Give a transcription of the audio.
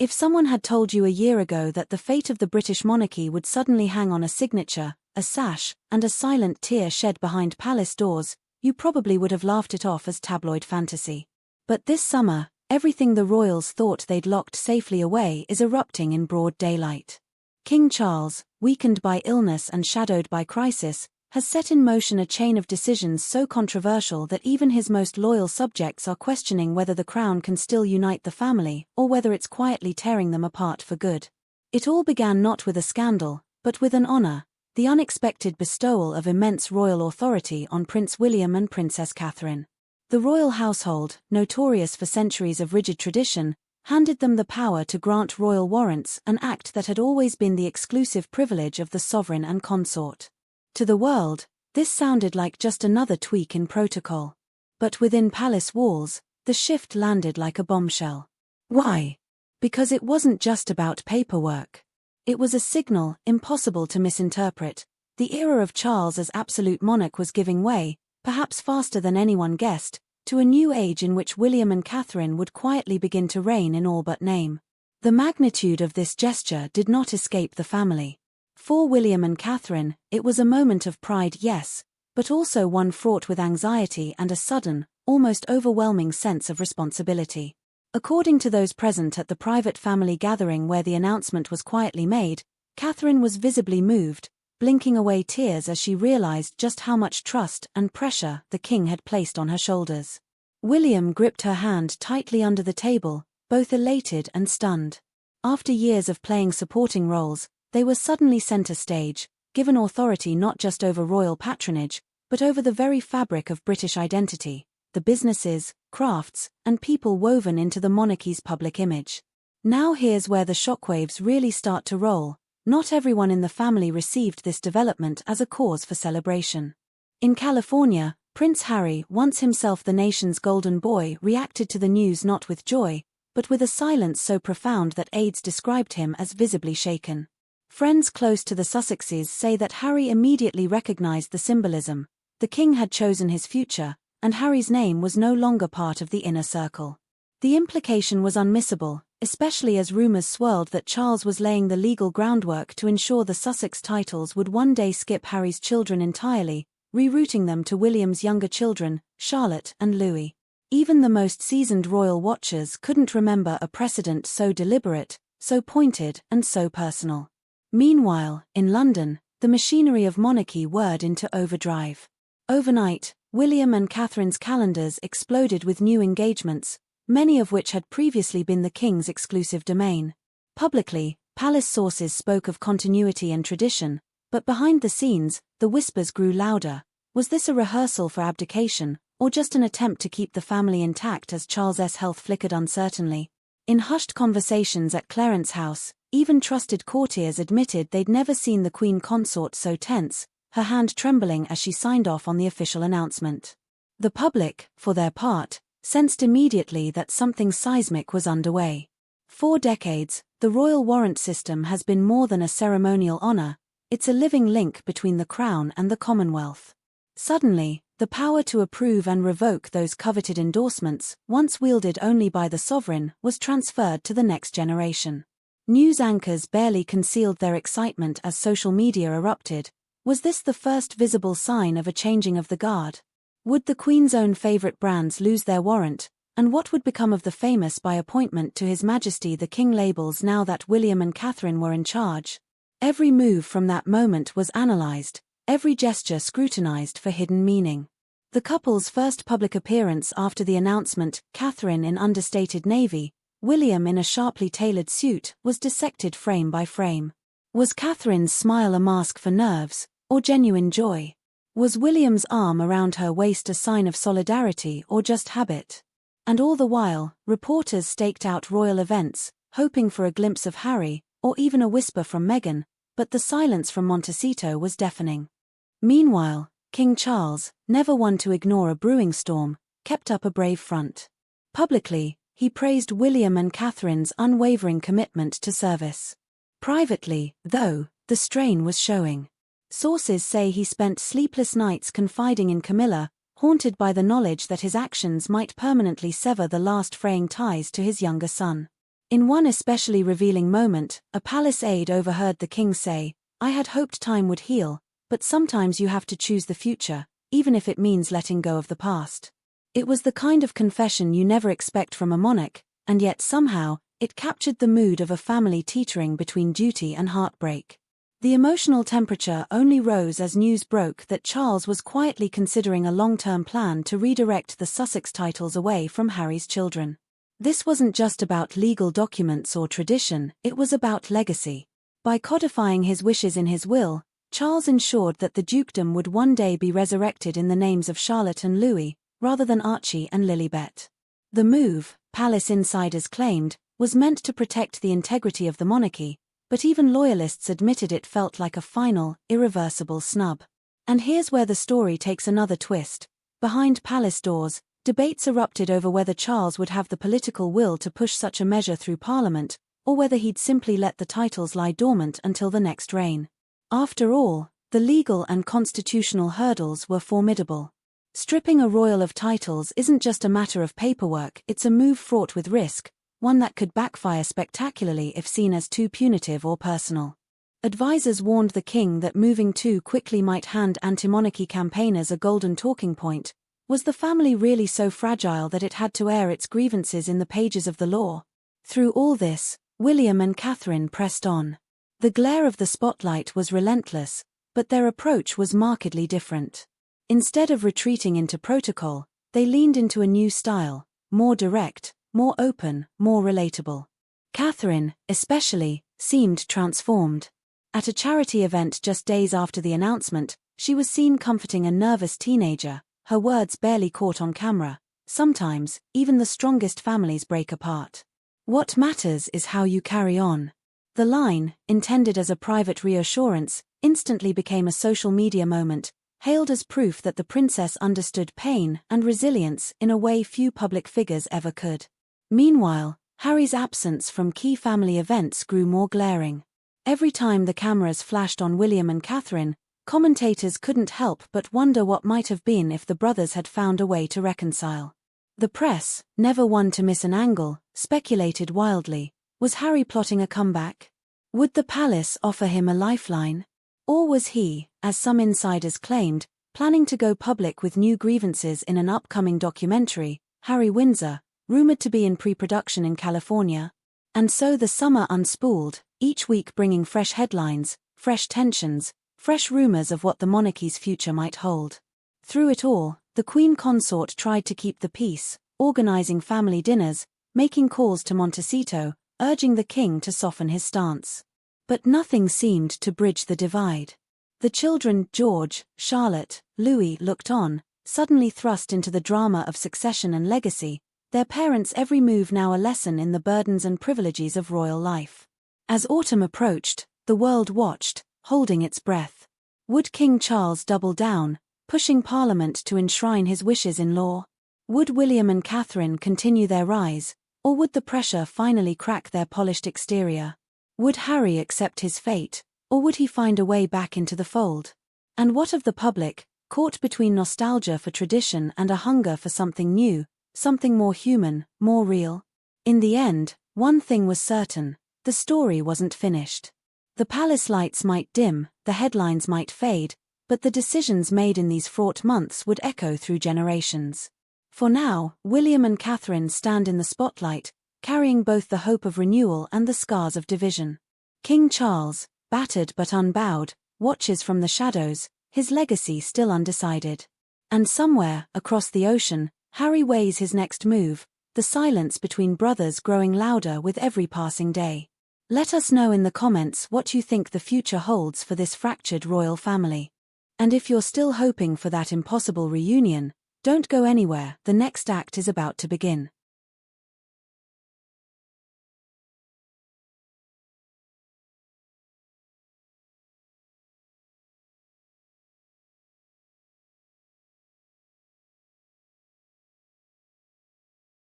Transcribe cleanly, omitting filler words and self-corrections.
If someone had told you a year ago that the fate of the British monarchy would suddenly hang on a signature, a sash, and a silent tear shed behind palace doors, you probably would have laughed it off as tabloid fantasy. But this summer, everything the royals thought they'd locked safely away is erupting in broad daylight. King Charles, weakened by illness and shadowed by crisis, has set in motion a chain of decisions so controversial that even his most loyal subjects are questioning whether the crown can still unite the family or whether it's quietly tearing them apart for good. It all began not with a scandal, but with an honor, the unexpected bestowal of immense royal authority on Prince William and Princess Catherine. The royal household, notorious for centuries of rigid tradition, handed them the power to grant royal warrants, an act that had always been the exclusive privilege of the sovereign and consort. To the world, this sounded like just another tweak in protocol. But within palace walls, the shift landed like a bombshell. Why? Because it wasn't just about paperwork. It was a signal, impossible to misinterpret. The era of Charles as absolute monarch was giving way, perhaps faster than anyone guessed, to a new age in which William and Catherine would quietly begin to reign in all but name. The magnitude of this gesture did not escape the family. For William and Catherine, it was a moment of pride, yes, but also one fraught with anxiety and a sudden, almost overwhelming sense of responsibility. According to those present at the private family gathering where the announcement was quietly made, Catherine was visibly moved, blinking away tears as she realized just how much trust and pressure the king had placed on her shoulders. William gripped her hand tightly under the table, both elated and stunned. After years of playing supporting roles, they were suddenly center stage, given authority not just over royal patronage, but over the very fabric of British identity, the businesses, crafts, and people woven into the monarchy's public image. Now here's where the shockwaves really start to roll. Not everyone in the family received this development as a cause for celebration. In California, Prince Harry, once himself the nation's golden boy, reacted to the news not with joy, but with a silence so profound that aides described him as visibly shaken. Friends close to the Sussexes say that Harry immediately recognized the symbolism. The king had chosen his future, and Harry's name was no longer part of the inner circle. The implication was unmissable, especially as rumors swirled that Charles was laying the legal groundwork to ensure the Sussex titles would one day skip Harry's children entirely, rerouting them to William's younger children, Charlotte and Louis. Even the most seasoned royal watchers couldn't remember a precedent so deliberate, so pointed, and so personal. Meanwhile, in London, the machinery of monarchy whirred into overdrive. Overnight, William and Catherine's calendars exploded with new engagements, many of which had previously been the king's exclusive domain. Publicly, palace sources spoke of continuity and tradition, but behind the scenes, the whispers grew louder. Was this a rehearsal for abdication, or just an attempt to keep the family intact as Charles's health flickered uncertainly? In hushed conversations at Clarence House, even trusted courtiers admitted they'd never seen the Queen consort so tense, her hand trembling as she signed off on the official announcement. The public, for their part, sensed immediately that something seismic was underway. For decades, the royal warrant system has been more than a ceremonial honor, it's a living link between the crown and the Commonwealth. Suddenly, the power to approve and revoke those coveted endorsements, once wielded only by the sovereign, was transferred to the next generation. News anchors barely concealed their excitement as social media erupted. Was this the first visible sign of a changing of the guard? Would the Queen's own favorite brands lose their warrant, and what would become of the famous by appointment to His Majesty the King labels now that William and Catherine were in charge? Every move from that moment was analyzed, every gesture scrutinized for hidden meaning. The couple's first public appearance after the announcement, Catherine in understated navy, William in a sharply tailored suit, was dissected frame by frame. Was Catherine's smile a mask for nerves, or genuine joy? Was William's arm around her waist a sign of solidarity or just habit? And all the while, reporters staked out royal events, hoping for a glimpse of Harry, or even a whisper from Meghan, but the silence from Montecito was deafening. Meanwhile, King Charles, never one to ignore a brewing storm, kept up a brave front. Publicly, he praised William and Catherine's unwavering commitment to service. Privately, though, the strain was showing. Sources say he spent sleepless nights confiding in Camilla, haunted by the knowledge that his actions might permanently sever the last fraying ties to his younger son. In one especially revealing moment, a palace aide overheard the king say, "I had hoped time would heal, but sometimes you have to choose the future, even if it means letting go of the past." It was the kind of confession you never expect from a monarch, and yet somehow, it captured the mood of a family teetering between duty and heartbreak. The emotional temperature only rose as news broke that Charles was quietly considering a long-term plan to redirect the Sussex titles away from Harry's children. This wasn't just about legal documents or tradition, it was about legacy. By codifying his wishes in his will, Charles ensured that the dukedom would one day be resurrected in the names of Charlotte and Louis, rather than Archie and Lilibet. The move, palace insiders claimed, was meant to protect the integrity of the monarchy, but even loyalists admitted it felt like a final, irreversible snub. And here's where the story takes another twist. Behind palace doors, debates erupted over whether Charles would have the political will to push such a measure through Parliament, or whether he'd simply let the titles lie dormant until the next reign. After all, the legal and constitutional hurdles were formidable. Stripping a royal of titles isn't just a matter of paperwork, it's a move fraught with risk, one that could backfire spectacularly if seen as too punitive or personal. Advisors warned the king that moving too quickly might hand anti-monarchy campaigners a golden talking point. Was the family really so fragile that it had to air its grievances in the pages of the law? Through all this, William and Catherine pressed on. The glare of the spotlight was relentless, but their approach was markedly different. Instead of retreating into protocol, they leaned into a new style, more direct, more open, more relatable. Catherine, especially, seemed transformed. At a charity event just days after the announcement, she was seen comforting a nervous teenager, her words barely caught on camera. Sometimes, even the strongest families break apart. What matters is how you carry on. The line, intended as a private reassurance, instantly became a social media moment, hailed as proof that the princess understood pain and resilience in a way few public figures ever could. Meanwhile, Harry's absence from key family events grew more glaring. Every time the cameras flashed on William and Catherine, commentators couldn't help but wonder what might have been if the brothers had found a way to reconcile. The press, never one to miss an angle, speculated wildly. Was Harry plotting a comeback? Would the palace offer him a lifeline? Or was he, as some insiders claimed, planning to go public with new grievances in an upcoming documentary, Harry Windsor, rumored to be in pre-production in California? And so the summer unspooled, each week bringing fresh headlines, fresh tensions, fresh rumors of what the monarchy's future might hold. Through it all, the Queen Consort tried to keep the peace, organizing family dinners, making calls to Montecito, urging the king to soften his stance. But nothing seemed to bridge the divide. The children, George, Charlotte, Louis, looked on, suddenly thrust into the drama of succession and legacy, their parents' every move now a lesson in the burdens and privileges of royal life. As autumn approached, the world watched, holding its breath. Would King Charles double down, pushing Parliament to enshrine his wishes in law? Would William and Catherine continue their rise, or would the pressure finally crack their polished exterior? Would Harry accept his fate, or would he find a way back into the fold? And what of the public, caught between nostalgia for tradition and a hunger for something new, something more human, more real? In the end, one thing was certain: the story wasn't finished. The palace lights might dim, the headlines might fade, but the decisions made in these fraught months would echo through generations. For now, William and Catherine stand in the spotlight, carrying both the hope of renewal and the scars of division. King Charles, battered but unbowed, watches from the shadows, his legacy still undecided. And somewhere, across the ocean, Harry weighs his next move, the silence between brothers growing louder with every passing day. Let us know in the comments what you think the future holds for this fractured royal family. And if you're still hoping for that impossible reunion, don't go anywhere, the next act is about to begin.